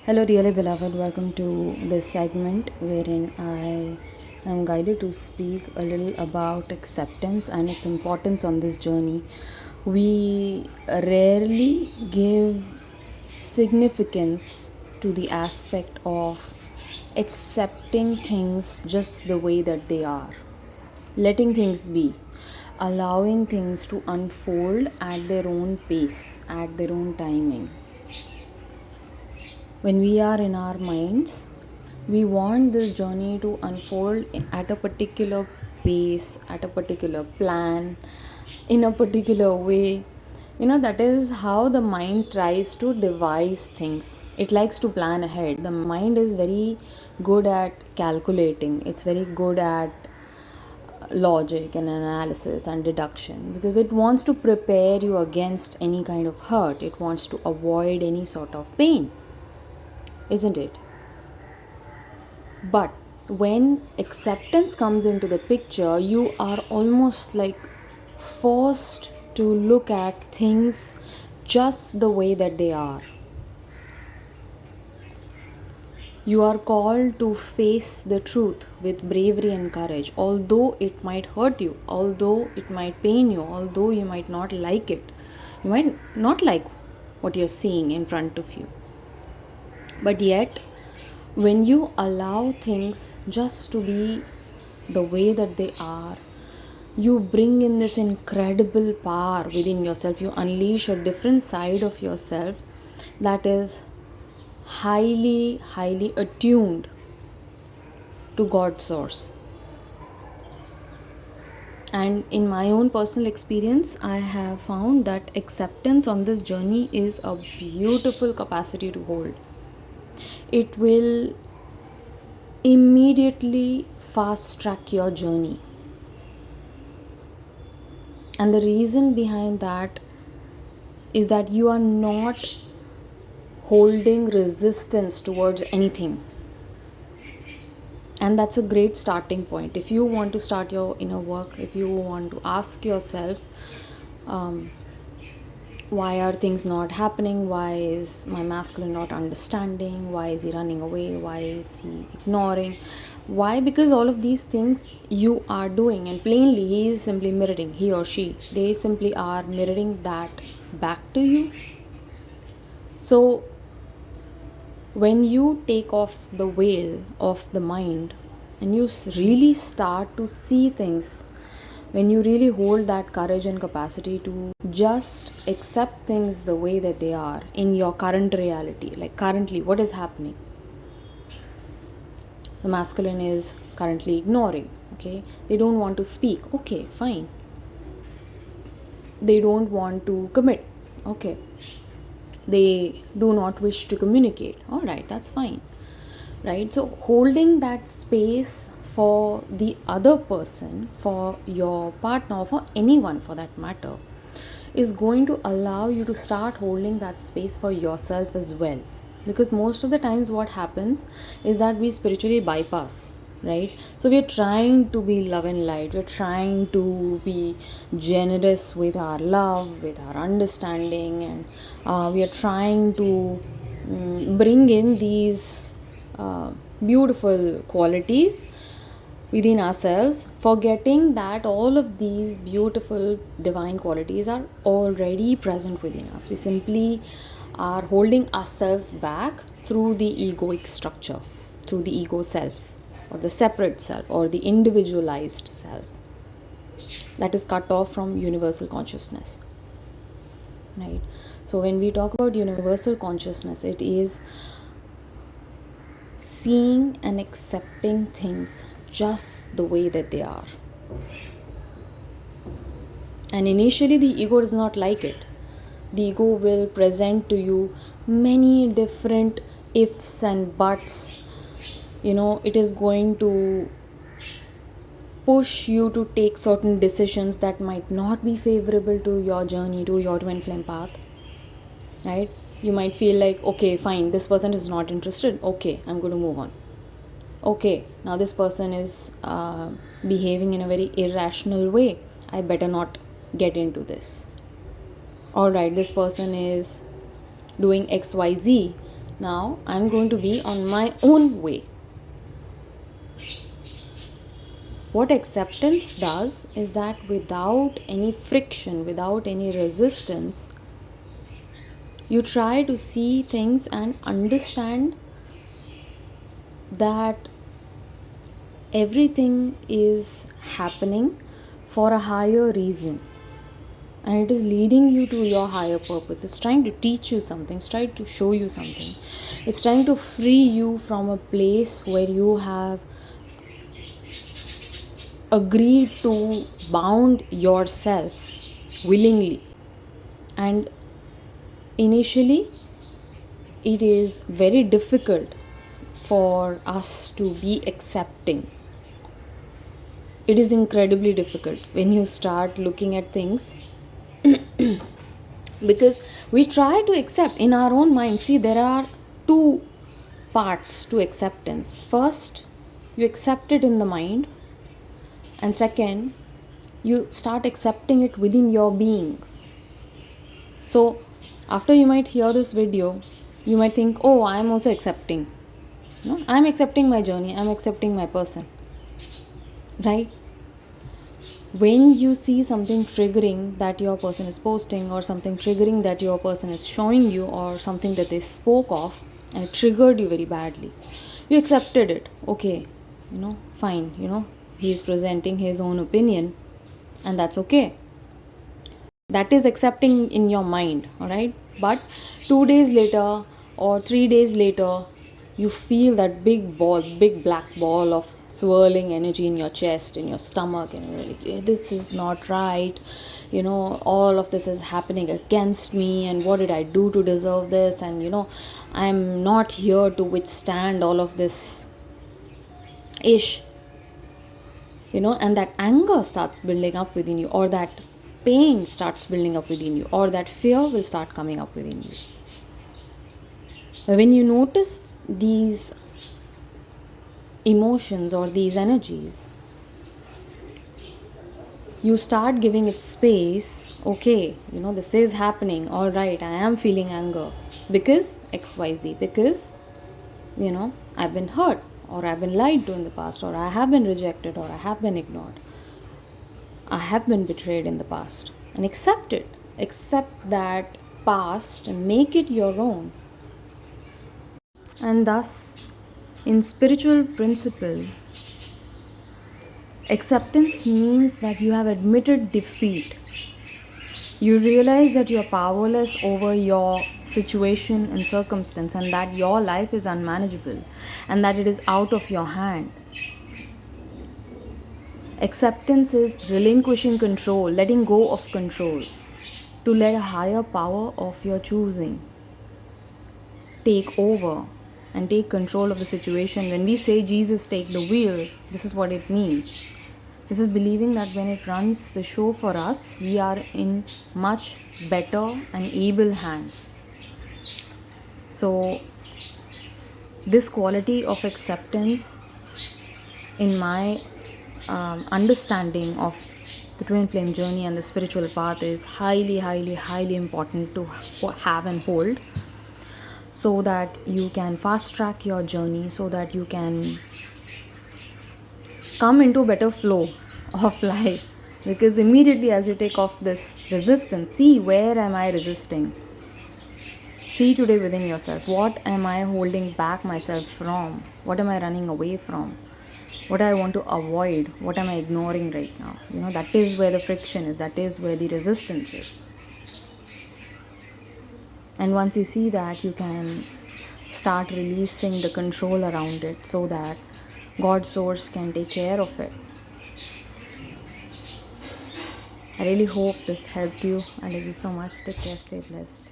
Hello, dearly beloved. Welcome to this segment wherein I am guided to speak a little about acceptance and its importance on this journey. We rarely give significance to the aspect of accepting things just the way that they are, letting things be, allowing things to unfold at their own pace, at their own timing. When we are in our minds, we want this journey to unfold at a particular pace, at a particular plan, in a particular way. That is how the mind tries to devise things. It likes to plan ahead. The mind is very good at calculating, it's very good at logic and analysis and deduction because it wants to prepare you against any kind of hurt, it wants to avoid any sort of pain, isn't it? But when acceptance comes into the picture, you are almost like forced to look at things just the way that they are. You are called to face the truth with bravery and courage, although it might hurt you, although it might pain you, although you might not like it. You might not like what you're seeing in front of you. But yet, when you allow things just to be the way that they are, you bring in this incredible power within yourself. You unleash a different side of yourself that is highly, highly attuned to God's source. And in my own personal experience, I have found that acceptance on this journey is a beautiful capacity to hold. It will immediately fast track your journey. And the reason behind that is that you are not holding resistance towards anything. And that's a great starting point. If you want to start your inner work, if you want to ask yourself, why are things not happening? Why is my masculine not understanding? Why is he running away? Why is he ignoring? Why? Because all of these things you are doing, and plainly he is simply mirroring, he or she, they simply are mirroring that back to you. So when you take off the veil of the mind and you really start to see things, when you really hold that courage and capacity to just accept things the way that they are in your current reality, like currently what is happening, the masculine is currently ignoring, okay, they don't want to speak, okay, fine, they don't want to commit, okay, they do not wish to communicate, all right, that's fine, right? So holding that space for the other person, for your partner, for anyone for that matter, is going to allow you to start holding that space for yourself as well. Because most of the times what happens is that we spiritually bypass, right? So we're trying to be love and light, we're trying to be generous with our love, with our understanding, and we are trying to bring in these beautiful qualities within ourselves, forgetting that all of these beautiful divine qualities are already present within us. We simply are holding ourselves back through the egoic structure, through the ego self, or the separate self, or the individualized self that is cut off from universal consciousness, right? So when we talk about universal consciousness, it is seeing and accepting things just the way that they are. And initially the ego does not like it. The ego will present to you many different ifs and buts. It is going to push you to take certain decisions that might not be favorable to your journey, to your twin flame path, right? You might feel like, okay, fine, this person is not interested, okay, I'm going to move on. Okay, now this person is behaving in a very irrational way, I better not get into this. All right, this person is doing XYZ, Now I'm going to be on my own way. What acceptance does is that without any friction, without any resistance, you try to see things and understand that everything is happening for a higher reason, and it is leading you to your higher purpose. It's trying to teach you something, it's trying to show you something, it's trying to free you from a place where you have agreed to bound yourself willingly. And initially it is very difficult for us to be accepting. It is incredibly difficult when you start looking at things because we try to accept in our own mind. See, there are two parts to acceptance. First, you accept it in the mind, and second, you start accepting it within your being. So after you might hear this video, you might think, oh, I'm also accepting. No, I'm accepting my journey, I'm accepting my person, right? When you see something triggering that your person is posting, or something triggering that your person is showing you, or something that they spoke of and it triggered you very badly, you accepted it. Okay, fine, he's presenting his own opinion, and that's okay. That is accepting in your mind, all right? But 2 days later or 3 days later, you feel that big black ball of swirling energy in your chest, in your stomach, and you're like, this is not right, all of this is happening against me, and what did I do to deserve this? And I'm not here to withstand all of this ish, and that anger starts building up within you, or that pain starts building up within you, or that fear will start coming up within you. When you notice these emotions or these energies, you start giving it space. Okay, this is happening, all right, I am feeling anger because XYZ, because I've been hurt, or I've been lied to in the past, or I have been rejected, or I have been ignored, I have been betrayed in the past. And accept it. Accept that past and make it your own. And thus, in spiritual principle, acceptance means that you have admitted defeat. You realize that you're powerless over your situation and circumstance, and that your life is unmanageable, and that it is out of your hand. Acceptance is relinquishing control, letting go of control, to let a higher power of your choosing take over and take control of the situation. When we say Jesus take the wheel, this is what it means. This is believing that when it runs the show for us, we are in much better and able hands. So this quality of acceptance, in my understanding of the twin flame journey and the spiritual path, is highly, highly, highly important to have and hold, so that you can fast track your journey, so that you can come into better flow of life. Because immediately as you take off this resistance, see, where am I resisting? See today within yourself, what am I holding back myself from? What am I running away from? What I want to avoid? What am I ignoring right now? That is where the friction is, that is where the resistance is. And once you see that, you can start releasing the control around it, so that God source can take care of it. I really hope this helped you. I love you so much. Take care, stay blessed.